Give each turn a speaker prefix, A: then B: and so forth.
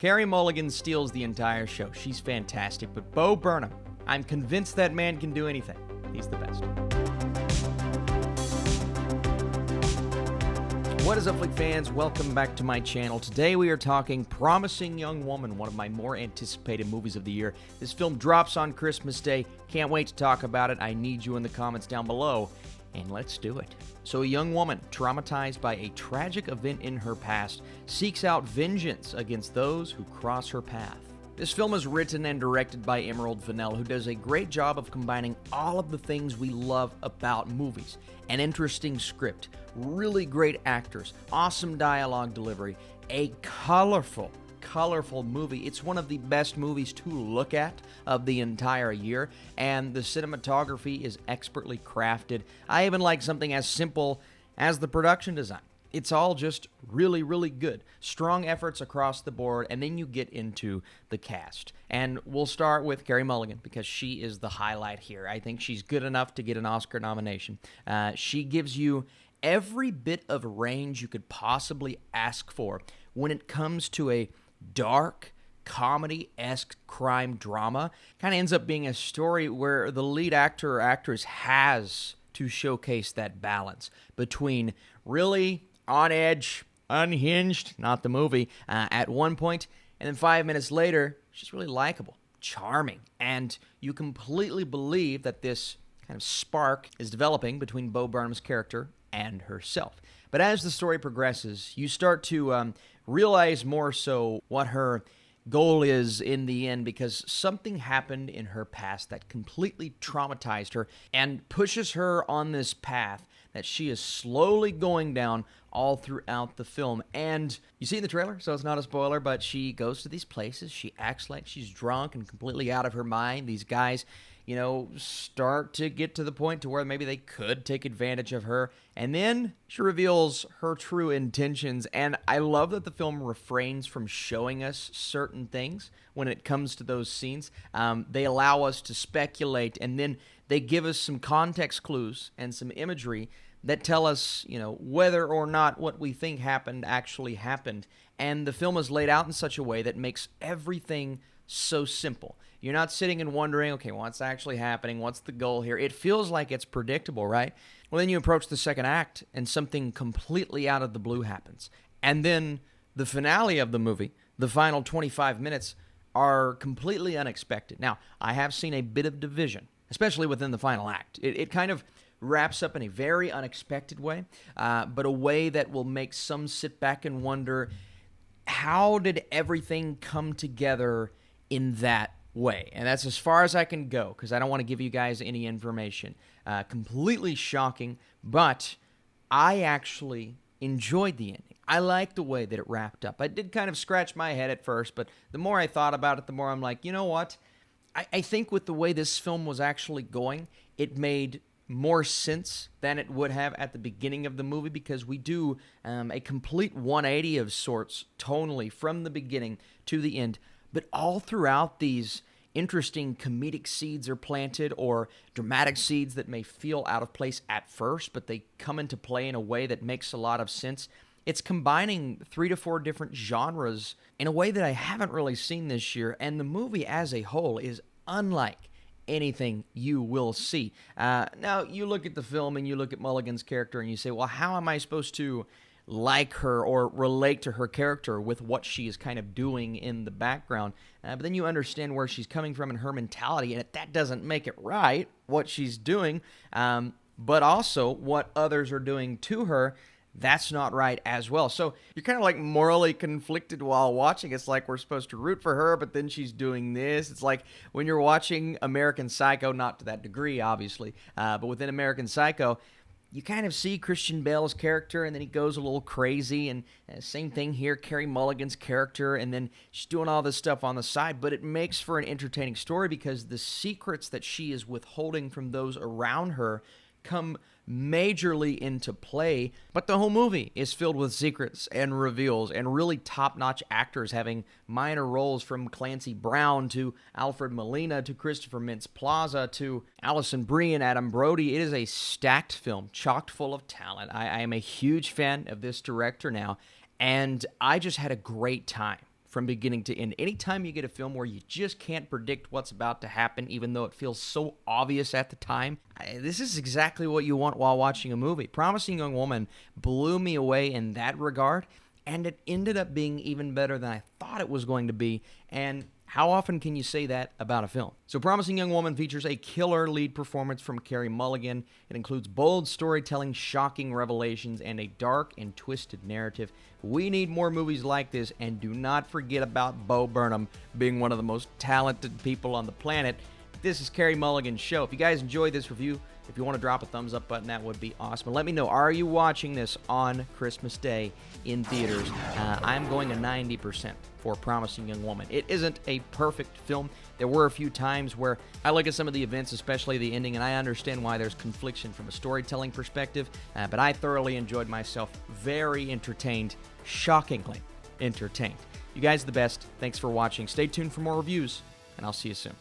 A: Carey Mulligan steals the entire show. She's fantastic, but Bo Burnham, I'm convinced that man can do anything. He's the best. What is up, Flick fans? Welcome back to my channel. Today we are talking Promising Young Woman, one of my more anticipated movies of the year. This film drops on Christmas Day. Can't wait to talk about it. I need you in the comments down below, and let's do it. So a young woman, traumatized by a tragic event in her past, seeks out vengeance against those who cross her path. This film is written and directed by Emerald Fennell, who does a great job of combining all of the things we love about movies. An interesting script, really great actors, awesome dialogue delivery, a colorful movie. It's one of the best movies to look at of the entire year, and the cinematography is expertly crafted. I even like something as simple as the production design. It's all just really, really good. Strong efforts across the board, and then you get into the cast. And we'll start with Carey Mulligan, because she is the highlight here. I think she's good enough to get an Oscar nomination. She gives you every bit of range you could possibly ask for when it comes to a dark, comedy-esque crime drama. Kind of ends up being a story where the lead actor or actress has to showcase that balance between really on edge, unhinged, not the movie, at one point, and then 5 minutes later, she's really likable, charming, and you completely believe that this kind of spark is developing between Bo Burnham's character and herself. But as the story progresses, you start to realize more so what her goal is in the end, because something happened in her past that completely traumatized her and pushes her on this path that she is slowly going down all throughout the film. And you see in the trailer, so it's not a spoiler, but she goes to these places, she acts like she's drunk and completely out of her mind. These guys, you know, start to get to the point to where maybe they could take advantage of her. And then she reveals her true intentions. And I love that the film refrains from showing us certain things when it comes to those scenes. They allow us to speculate, and then they give us some context clues and some imagery that tell us, you know, whether or not what we think happened actually happened. And the film is laid out in such a way that makes everything so simple. You're not sitting and wondering, okay, what's actually happening? What's the goal here? It feels like it's predictable, right? Well, then you approach the second act, and something completely out of the blue happens. And then the finale of the movie, the final 25 minutes, are completely unexpected. Now, I have seen a bit of division, especially within the final act. It kind of wraps up in a very unexpected way, but a way that will make some sit back and wonder, how did everything come together in that way? And that's as far as I can go, because I don't want to give you guys any information. Completely shocking, but I actually enjoyed the ending. I liked the way that it wrapped up. I did kind of scratch my head at first, but the more I thought about it, the more I'm like, you know what? I think with the way this film was actually going, it made more sense than it would have at the beginning of the movie, because we do a complete 180 of sorts tonally from the beginning to the end. But all throughout, these interesting comedic seeds are planted, or dramatic seeds that may feel out of place at first, but they come into play in a way that makes a lot of sense. It's combining 3 to 4 different genres in a way that I haven't really seen this year, and the movie as a whole is unlike anything you will see. Now, you look at the film and you look at Mulligan's character and you say, well, how am I supposed to like her or relate to her character with what she is kind of doing in the background? But then you understand where she's coming from and her mentality, and that doesn't make it right, what she's doing, but also what others are doing to her. That's not right as well. So you're kind of like morally conflicted while watching. It's like we're supposed to root for her, but then she's doing this. It's like when you're watching American Psycho, not to that degree, obviously, but within American Psycho, you kind of see Christian Bale's character, and then he goes a little crazy, and same thing here, Carey Mulligan's character, and then she's doing all this stuff on the side, but it makes for an entertaining story because the secrets that she is withholding from those around her come majorly into play, but the whole movie is filled with secrets and reveals and really top-notch actors having minor roles, from Clancy Brown to Alfred Molina to Christopher Mintz-Plaza to Alison Brie and Adam Brody. It is a stacked film, chocked full of talent. I am a huge fan of this director now, and I just had a great time from beginning to end. Anytime you get a film where you just can't predict what's about to happen, even though it feels so obvious at the time, this is exactly what you want while watching a movie. Promising Young Woman blew me away in that regard, and it ended up being even better than I thought it was going to be, and how often can you say that about a film? So Promising Young Woman features a killer lead performance from Carey Mulligan. It includes bold storytelling, shocking revelations, and a dark and twisted narrative. We need more movies like this, and do not forget about Burnham being one of the most talented people on the planet. This is Carey Mulligan's show. If you guys enjoyed this review, if you want to drop a thumbs up button, that would be awesome. And let me know, are you watching this on Christmas Day in theaters? I'm going to 90% for Promising Young Woman. It isn't a perfect film. There were a few times where I look at some of the events, especially the ending, and I understand why there's confliction from a storytelling perspective, but I thoroughly enjoyed myself. Very entertained, shockingly entertained. You guys are the best. Thanks for watching. Stay tuned for more reviews, and I'll see you soon.